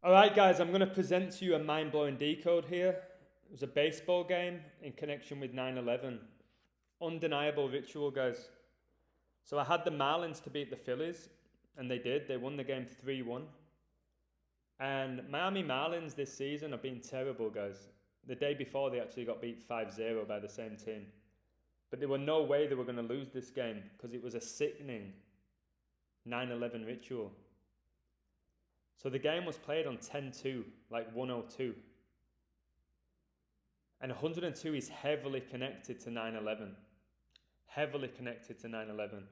Alright guys, I'm going to present to you a mind-blowing decode here. It was a baseball game in connection with 9/11. Undeniable ritual, guys. So I had the Marlins to beat the Phillies, and they did. They won the game 3-1. And Miami Marlins this season have been terrible, guys. The day before they actually got beat 5-0 by the same team. But there were no way they were going to lose this game because it was a sickening 9/11 ritual. So the game was played on 10-2, like 102. And 102 is heavily connected to 9/11. Heavily connected to 9/11.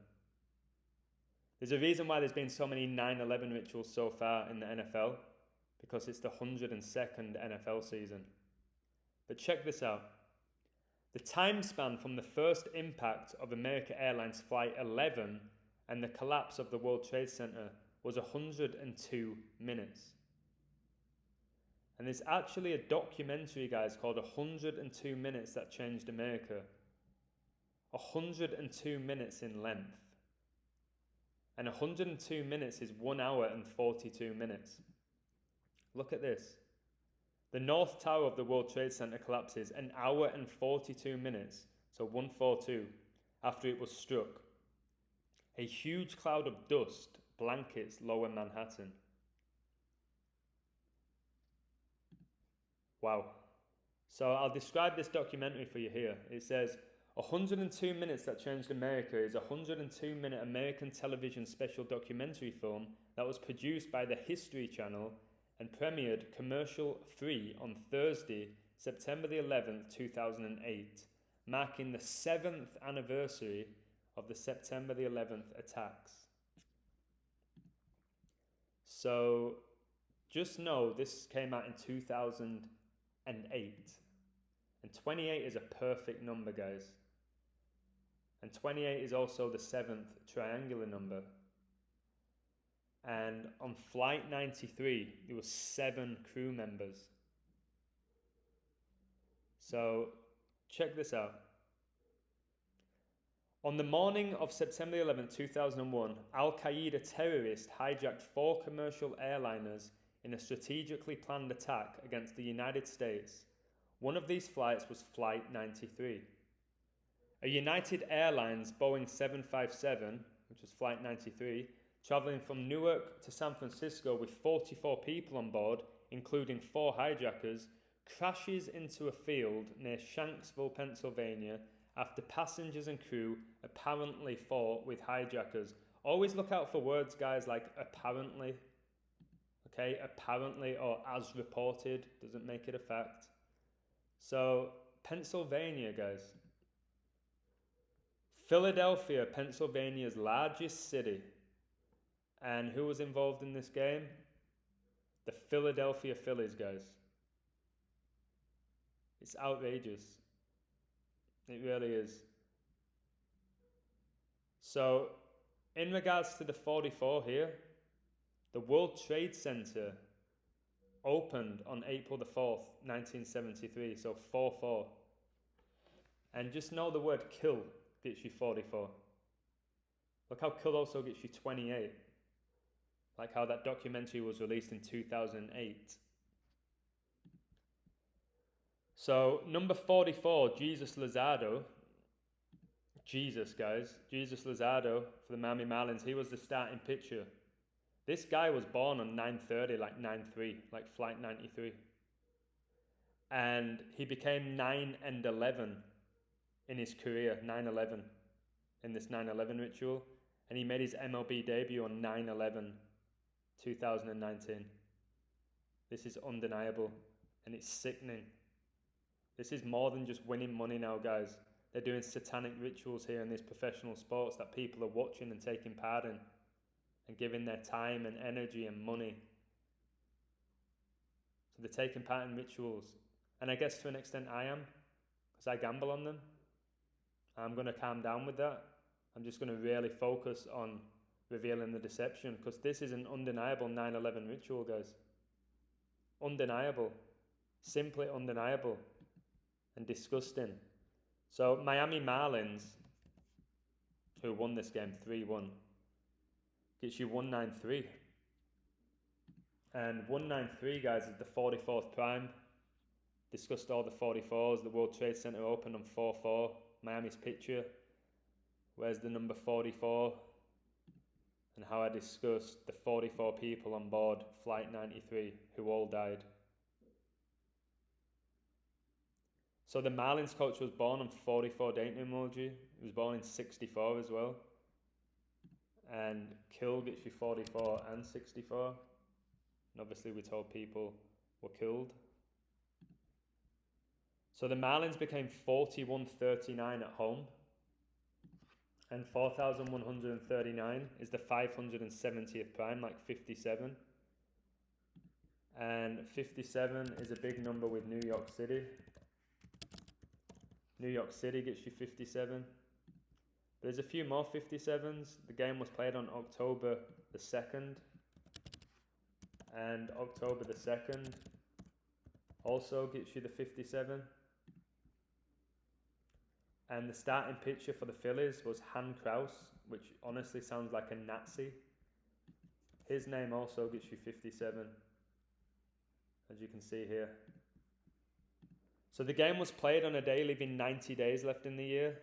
There's a reason why there's been so many 9/11 rituals so far in the NFL, because it's the 102nd NFL season. But check this out. The time span from the first impact of American Airlines Flight 11 and the collapse of the World Trade Center was 102 minutes. And there's actually a documentary, guys, called 102 Minutes That Changed America. 102 minutes in length. And 102 minutes is 1 hour and 42 minutes. Look at this. The North Tower of the World Trade Center collapses an hour and 42 minutes, so 142, after it was struck. A huge cloud of dust blankets lower Manhattan. Wow. So I'll describe this documentary for you here. It says, 102 Minutes That Changed America is a 102-minute American television special documentary film that was produced by the History Channel and premiered commercial-free on Thursday, September the 11th, 2008, marking the 7th anniversary of the September the 11th attacks. So just know this came out in 2008. And 28 is a perfect number, guys. And 28 is also the 7th triangular number. And on Flight 93, there were 7 crew members. So check this out. On the morning of September 11, 2001, Al-Qaeda terrorists hijacked 4 commercial airliners in a strategically planned attack against the United States. One of these flights was Flight 93. A United Airlines Boeing 757, which was Flight 93, traveling from Newark to San Francisco with 44 people on board, including 4 hijackers, crashes into a field near Shanksville, Pennsylvania, after passengers and crew apparently fought with hijackers. Always look out for words, guys, like apparently. Okay, apparently or as reported doesn't make it a fact. So, Pennsylvania, guys. Philadelphia, Pennsylvania's largest city. And who was involved in this game? The Philadelphia Phillies, guys. It's outrageous. It really is. So, in regards to the 44 here, the World Trade Center opened on April the 4th, 1973, so 4-4. And just know the word kill gets you 44. Look how kill also gets you 28. Like how that documentary was released in 2008. So, number 44, Jesus Luzardo. Jesus, guys. Jesus Luzardo for the Miami Marlins. He was the starting pitcher. This guy was born on 9/30, like 9/3, like Flight 93. And he became 9 and 11 in his career, 9/11, in this 9/11 ritual. And he made his MLB debut on 9/11, 2019. This is undeniable, and it's sickening. This is more than just winning money now, guys. They're doing satanic rituals here in these professional sports that people are watching and taking part in and giving their time and energy and money. So they're taking part in rituals. And I guess to an extent I am, because I gamble on them. I'm going to calm down with that. I'm just going to really focus on revealing the deception, because this is an undeniable 9/11 ritual, guys. Undeniable. Simply undeniable. And disgusting. So Miami Marlins, who won this game 3-1, gets you 193. And 193, guys, is the 44th prime. Discussed all the 44s. The World Trade Center opened on 4-4. Miami's picture. Where's the number 44? And how I discussed the 44 people on board Flight 93 who all died. So the Marlins coach was born on 44 date numerology. He was born in 64 as well. And killed gets you 44 and 64. And obviously we told people were killed. So the Marlins became 41-39 at home. And 4,139 is the 570th prime, like 57. And 57 is a big number with New York City. New York City gets you 57. There's a few more 57s. The game was played on October the 2nd. And October the 2nd also gets you the 57. And the starting pitcher for the Phillies was Han Kraus, which honestly sounds like a Nazi. His name also gets you 57, as you can see here. So the game was played on a day leaving 90 days left in the year.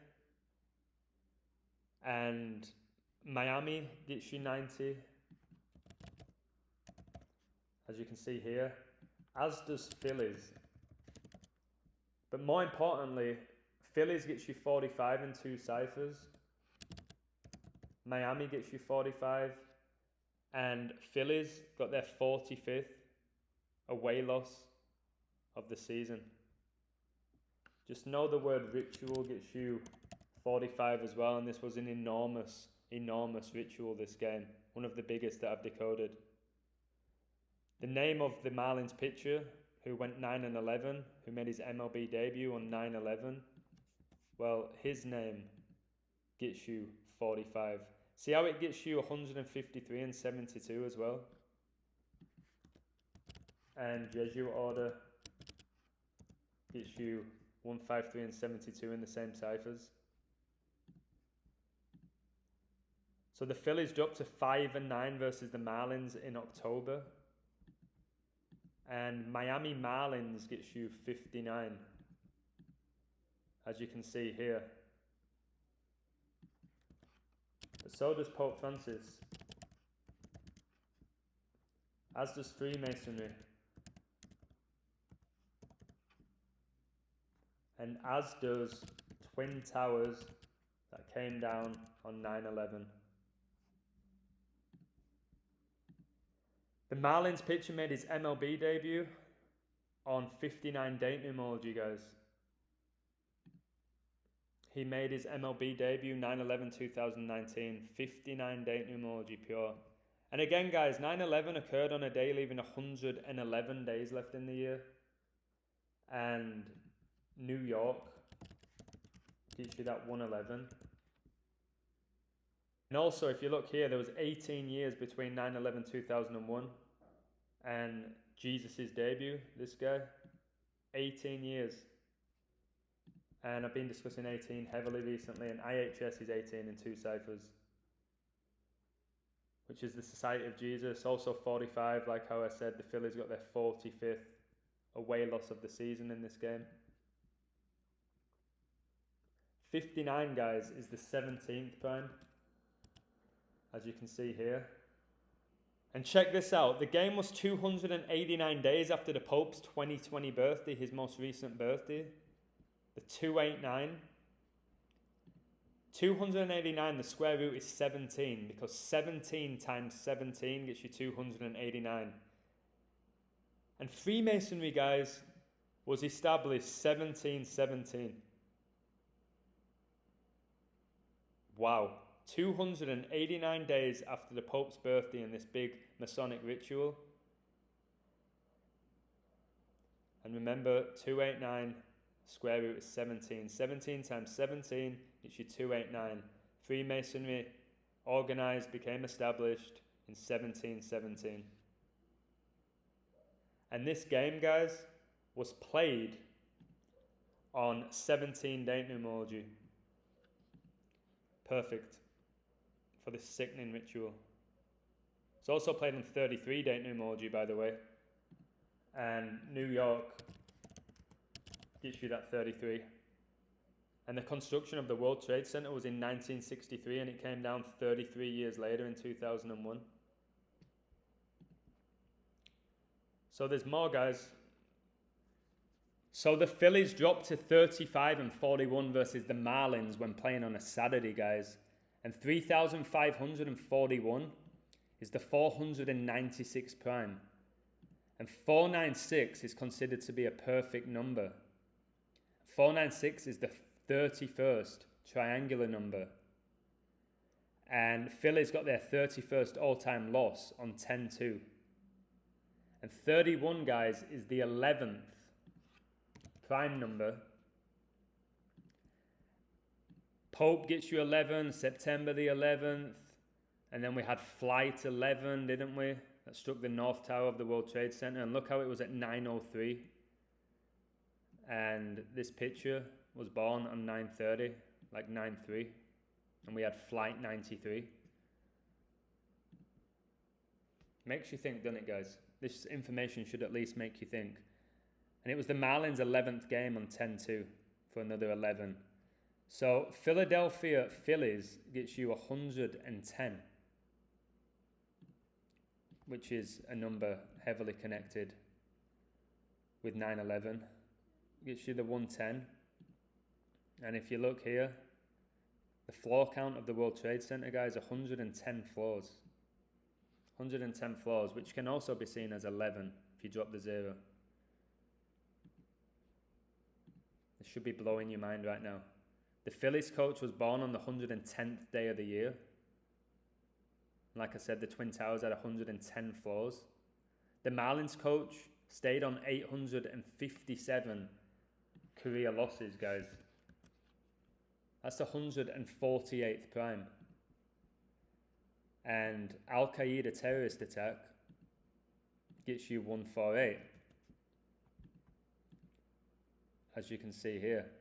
And Miami gets you 90, as you can see here, as does Phillies. But more importantly, Phillies gets you 45 in 2 ciphers. Miami gets you 45. And Phillies got their 45th away loss of the season. Just know the word ritual gets you 45 as well. And this was an enormous, enormous ritual, this game. One of the biggest that I've decoded. The name of the Marlins pitcher, who went 9-11, who made his MLB debut on 9/11, well, his name gets you 45. See how it gets you 153 and 72 as well? And Jesuit order gets you 153 and 72 in the same ciphers. So the Phillies dropped to 5-9 versus the Marlins in October. And Miami Marlins gets you 59. As you can see here. But so does Pope Francis. As does Freemasonry. And as does Twin Towers that came down on 9/11. The Marlins pitcher made his MLB debut on 59 date numerology, guys. He made his MLB debut 9/11/2019, 59 date numerology pure. And again, guys, 9/11 occurred on a day leaving 111 days left in the year. And New York gives you that 111. And also, if you look here, there was 18 years between 9/11/2001 and Jesus' debut, this guy. 18 years. And I've been discussing 18 heavily recently, and IHS is 18 in 2 ciphers, which is the Society of Jesus. Also 45, like how I said, the Phillies got their 45th away loss of the season in this game. 59, guys, is the 17th prime, as you can see here. And check this out, the game was 289 days after the Pope's 2020 birthday, his most recent birthday. The 289. 289, the square root is 17, because 17 times 17 gets you 289. And Freemasonry, guys, was established 1717. Wow. 289 days after the Pope's birthday in this big Masonic ritual. And remember, 289 square root is 17. 17 times 17 gets you 289. Freemasonry organized, became established in 1717. And this game, guys, was played on 17 date numerology. Perfect for this sickening ritual. It's also played on 33 date numerology, by the way. And New York gets you that 33. And the construction of the World Trade Center was in 1963, and it came down 33 years later in 2001. So there's more, guys. So the Phillies dropped to 35 and 41 versus the Marlins when playing on a Saturday, guys. And 3,541 is the 496 prime. And 496 is considered to be a perfect number. 496 is the 31st triangular number. And Phillies got their 31st all-time loss on 10-2. And 31, guys, is the 11th prime number. Pope gets you 11, September the 11th. And then we had Flight 11, didn't we? That struck the North Tower of the World Trade Center. And look how it was at 9:03. And this picture was born on 9:30, like 9:3. And we had Flight 93. Makes you think, doesn't it, guys? This information should at least make you think. And it was the Marlins' 11th game on 10-2 for another 11. So Philadelphia Phillies gets you 110, which is a number heavily connected with 9/11. Gets you the 110. And if you look here, the floor count of the World Trade Center, guys, 110 floors. 110 floors, which can also be seen as 11 if you drop the 0. It should be blowing your mind right now. The Phillies coach was born on the 110th day of the year. Like I said, the Twin Towers had 110 floors. The Marlins coach stayed on 857 career losses, guys. That's the 148th prime. And Al-Qaeda terrorist attack gets you 148. As you can see here.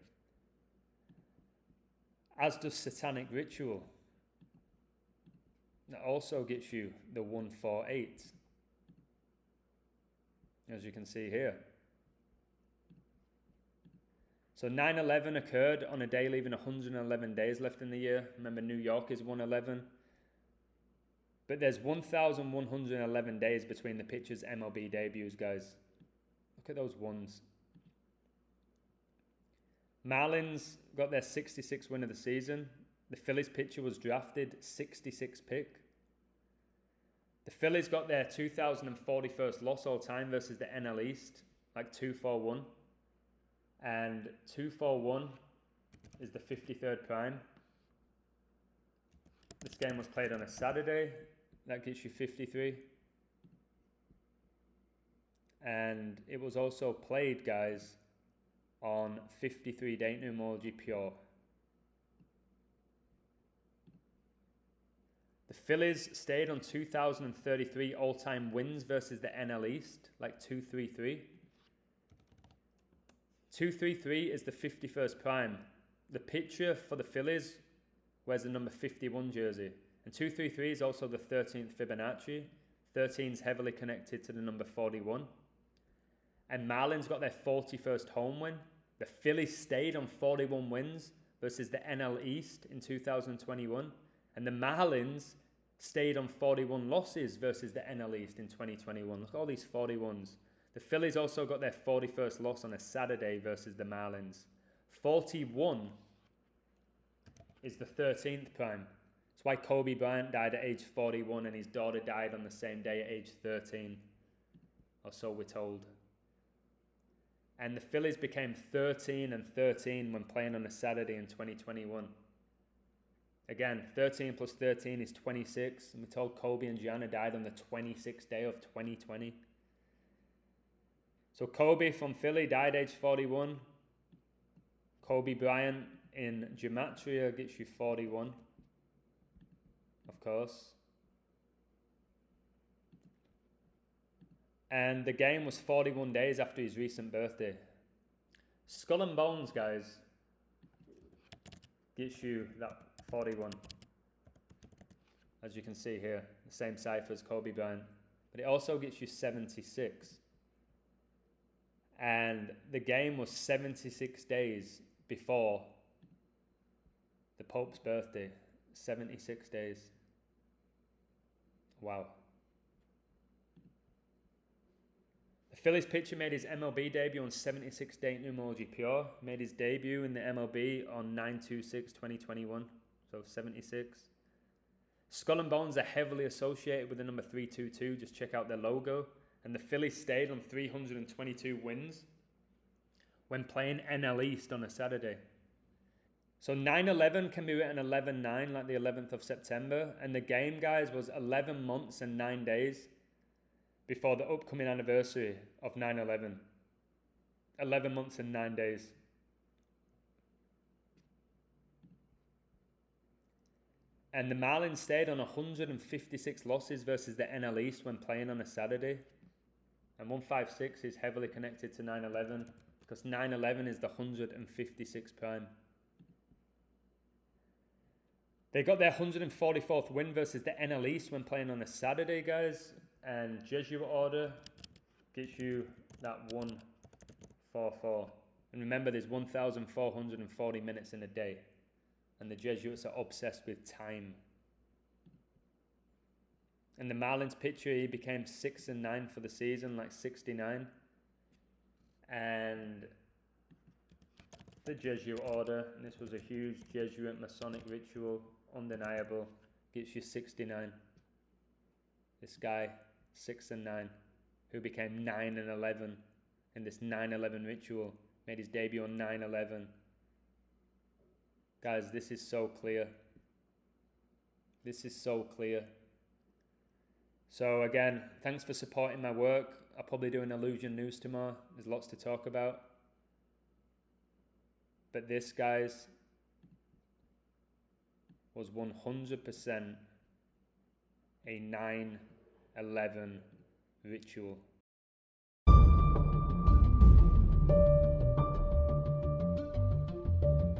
As does satanic ritual. That also gets you the 148. As you can see here. So 9/11 occurred on a day leaving 111 days left in the year. Remember, New York is 111. But there's 1,111 days between the pitcher's MLB debuts, guys. Look at those ones. Marlins got their 66th win of the season. The Phillies pitcher was drafted 66th pick. The Phillies got their 2041st loss all time versus the NL East, like 2-4-1. And 2-4-1 is the 53rd prime. This game was played on a Saturday. That gets you 53. And it was also played, guys, on 53 date numerology pure. The Phillies stayed on 2,033 all-time wins versus the NL East, like 233. 233 is the 51st prime. The pitcher for the Phillies wears the number 51 jersey. And 233 is also the 13th Fibonacci. 13 is heavily connected to the number 41. And Marlins got their 41st home win. The Phillies stayed on 41 wins versus the NL East in 2021. And the Marlins stayed on 41 losses versus the NL East in 2021. Look at all these 41s. The Phillies also got their 41st loss on a Saturday versus the Marlins. 41 is the 13th prime. That's why Kobe Bryant died at age 41 and his daughter died on the same day at age 13. Or so we're told. And the Phillies became 13 and 13 when playing on a Saturday in 2021. Again, 13 plus 13 is 26. And we're told Kobe and Gianna died on the 26th day of 2020. So Kobe from Philly died age 41. Kobe Bryant in Gematria gets you 41. Of course. And the game was 41 days after his recent birthday. Skull and Bones, guys, gets you that 41. as you can see here, the same cipher as Kobe Bryant. But it also gets you 76. And the game was 76 days before the Pope's birthday. 76 days. Wow. The Phillies pitcher made his MLB debut on 76-date numerology pure. Made his debut in the MLB on 9/26/2021. So 76. Skull and Bones are heavily associated with the number 322. Just check out their logo. And the Phillies stayed on 322 wins when playing NL East on a Saturday. So 9/11 can be written 11/9, like the 11th of September. And the game, guys, was 11 months and 9 days before the upcoming anniversary of 9/11. 11 months and 9 days. And the Marlins stayed on 156 losses versus the NL East when playing on a Saturday. And 156 is heavily connected to 9/11 because 9/11 is the 156th prime. They got their 144th win versus the NL East when playing on a Saturday, guys. And Jesuit order gets you that 144. And remember, there's 1,440 minutes in a day. And the Jesuits are obsessed with time. And the Marlins pitcher, he became 6-9 for the season, like 69. And the Jesuit order, and this was a huge Jesuit Masonic ritual, undeniable, gets you 69. This guy, 6-9, who became 9-11 in this 9/11 ritual, made his debut on 9/11. Guys, this is so clear. This is so clear. So again, thanks for supporting my work. I'll probably do an Illusion News tomorrow. There's lots to talk about. But this, guys, was 100% a 9/11 ritual.